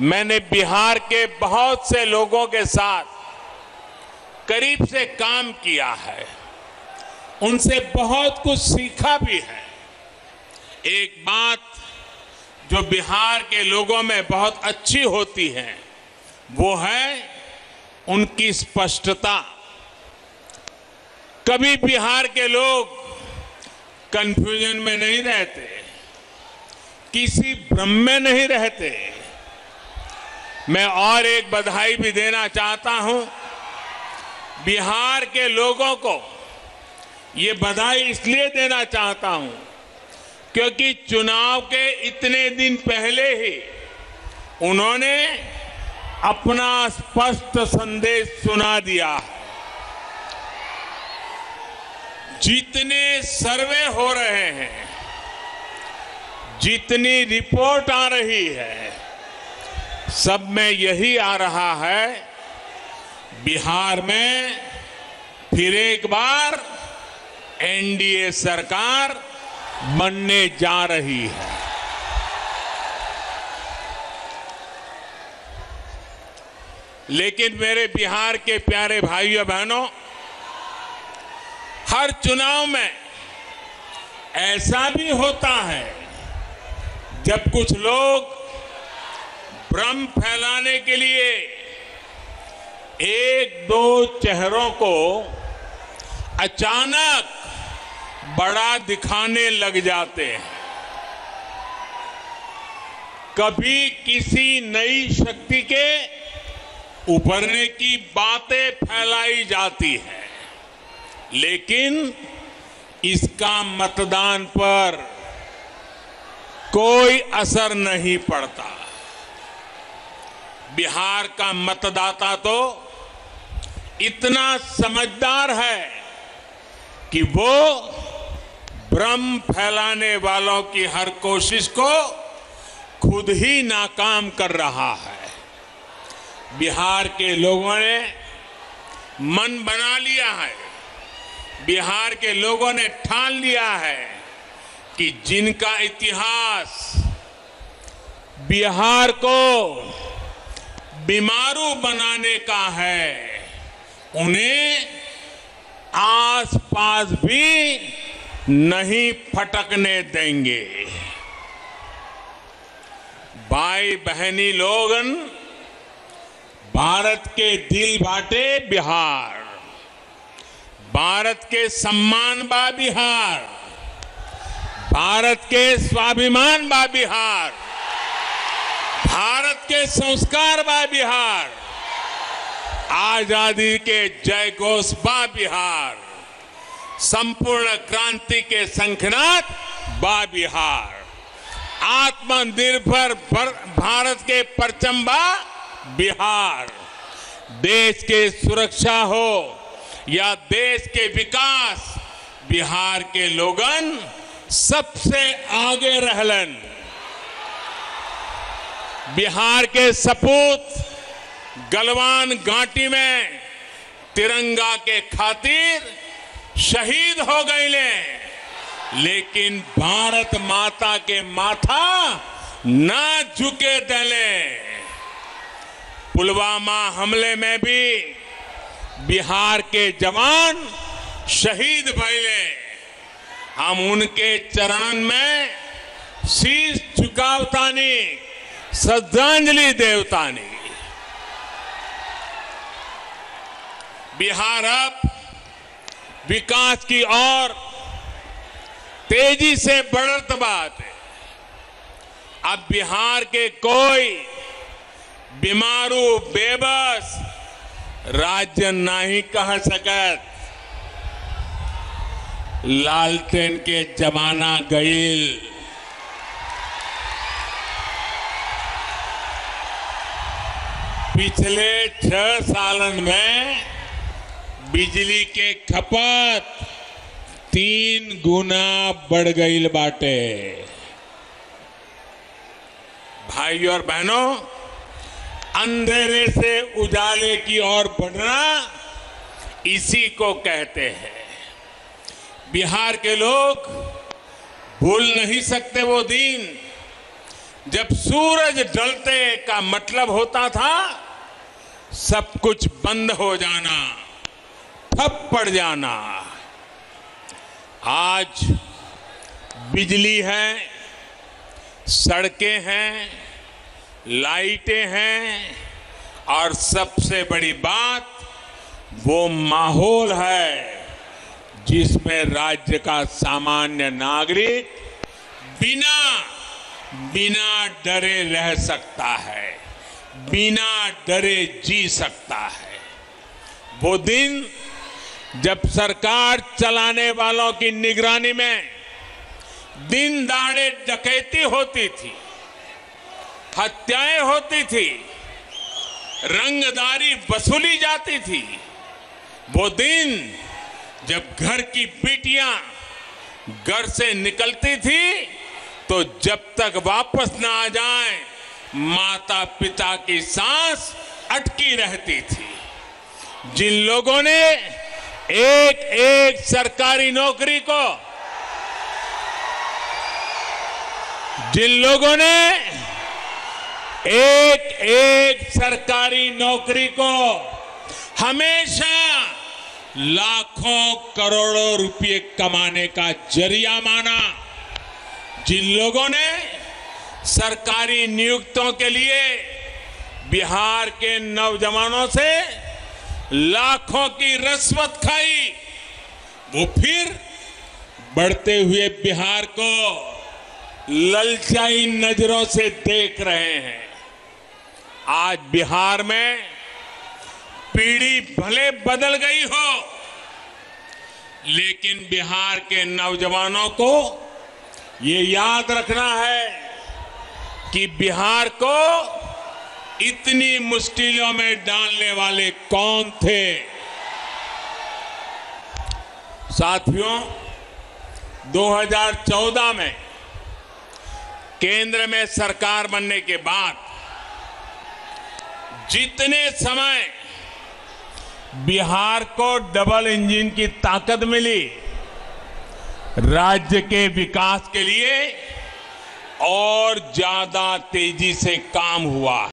मैंने बिहार के बहुत से लोगों के साथ करीब से काम किया है, उनसे बहुत कुछ सीखा भी है। एक बात जो बिहार के लोगों में बहुत अच्छी होती है वो है उनकी स्पष्टता। कभी बिहार के लोग कंफ्यूजन में नहीं रहते, किसी भ्रम में नहीं रहते। मैं और एक बधाई भी देना चाहता हूं बिहार के लोगों को। ये बधाई इसलिए देना चाहता हूं क्योंकि चुनाव के इतने दिन पहले ही उन्होंने अपना स्पष्ट संदेश सुना दिया है। जितने सर्वे हो रहे हैं, जितनी रिपोर्ट आ रही है, सब में यही आ रहा है बिहार में फिर एक बार एनडीए सरकार बनने जा रही है। लेकिन मेरे बिहार के प्यारे भाइयों बहनों, हर चुनाव में ऐसा भी होता है जब कुछ लोग भ्रम फैलाने के लिए एक दो चेहरों को अचानक बड़ा दिखाने लग जाते हैं। कभी किसी नई शक्ति के उभरने की बातें फैलाई जाती हैं, लेकिन इसका मतदान पर कोई असर नहीं पड़ता। बिहार का मतदाता तो इतना समझदार है कि वो भ्रम फैलाने वालों की हर कोशिश को खुद ही नाकाम कर रहा है। बिहार के लोगों ने मन बना लिया है, बिहार के लोगों ने ठान लिया है कि जिनका इतिहास बिहार को बीमारू बनाने का है, उन्हें आसपास भी नहीं फटकने देंगे। भाई बहनी लोगन, भारत के दिल बाटे बिहार, भारत के सम्मान बा बिहार, भारत के स्वाभिमान बा बिहार, भारत के संस्कार बा बिहार, आजादी के जय घोष बा बिहार, संपूर्ण क्रांति के शंखनाद बा बिहार, आत्मनिर्भर भारत के परचम बा बिहार। देश के सुरक्षा हो या देश के विकास, बिहार के लोगन सबसे आगे रहलन। बिहार के सपूत गलवान घाटी में तिरंगा के खातिर शहीद हो गए, लेकिन भारत माता के माथा ना झुके दले। पुलवामा हमले में भी बिहार के जवान शहीद भइले। हम उनके चरण में शीश झुकावतानी, श्रद्धांजलि देवतानी। बिहार अब विकास की ओर तेजी से बढ़त बात है। अब बिहार के कोई बीमारू बेबस राज्य नहीं कह सकत। लालटेन के जमाना गईल। पिछले 6 सालन में बिजली के खपत 3 गुना बढ़ गई बाटे। भाइयों और बहनों, अंधेरे से उजाले की ओर बढ़ना इसी को कहते हैं। बिहार के लोग भूल नहीं सकते वो दिन जब सूरज ढलते का मतलब होता था सब कुछ बंद हो जाना, ठप पड़ जाना। आज बिजली है, सड़कें हैं, लाइटें हैं और सबसे बड़ी बात वो माहौल है जिसमें राज्य का सामान्य नागरिक बिना डरे रह सकता है, बिना डरे जी सकता है। वो दिन जब सरकार चलाने वालों की निगरानी में दिन दहाड़े डकैती होती थी, हत्याएं होती थी, रंगदारी वसूली जाती थी, वो दिन जब घर की बेटियां घर से निकलती थी तो जब तक वापस ना आ जाए माता पिता की सांस अटकी रहती थी। जिन लोगों ने एक एक सरकारी नौकरी को, जिन लोगों ने एक एक सरकारी नौकरी को हमेशा लाखों करोड़ों रुपए कमाने का जरिया माना, जिन लोगों ने सरकारी नियुक्तियों के लिए बिहार के नौजवानों से लाखों की रिश्वत खाई, वो फिर बढ़ते हुए बिहार को ललचाई नजरों से देख रहे हैं। आज बिहार में पीढ़ी भले बदल गई हो, लेकिन बिहार के नौजवानों को ये याद रखना है कि बिहार को इतनी मुश्किलों में डालने वाले कौन थे। साथियों, 2014 में केंद्र में सरकार बनने के बाद जितने समय बिहार को डबल इंजन की ताकत मिली, राज्य के विकास के लिए और ज्यादा तेजी से काम हुआ।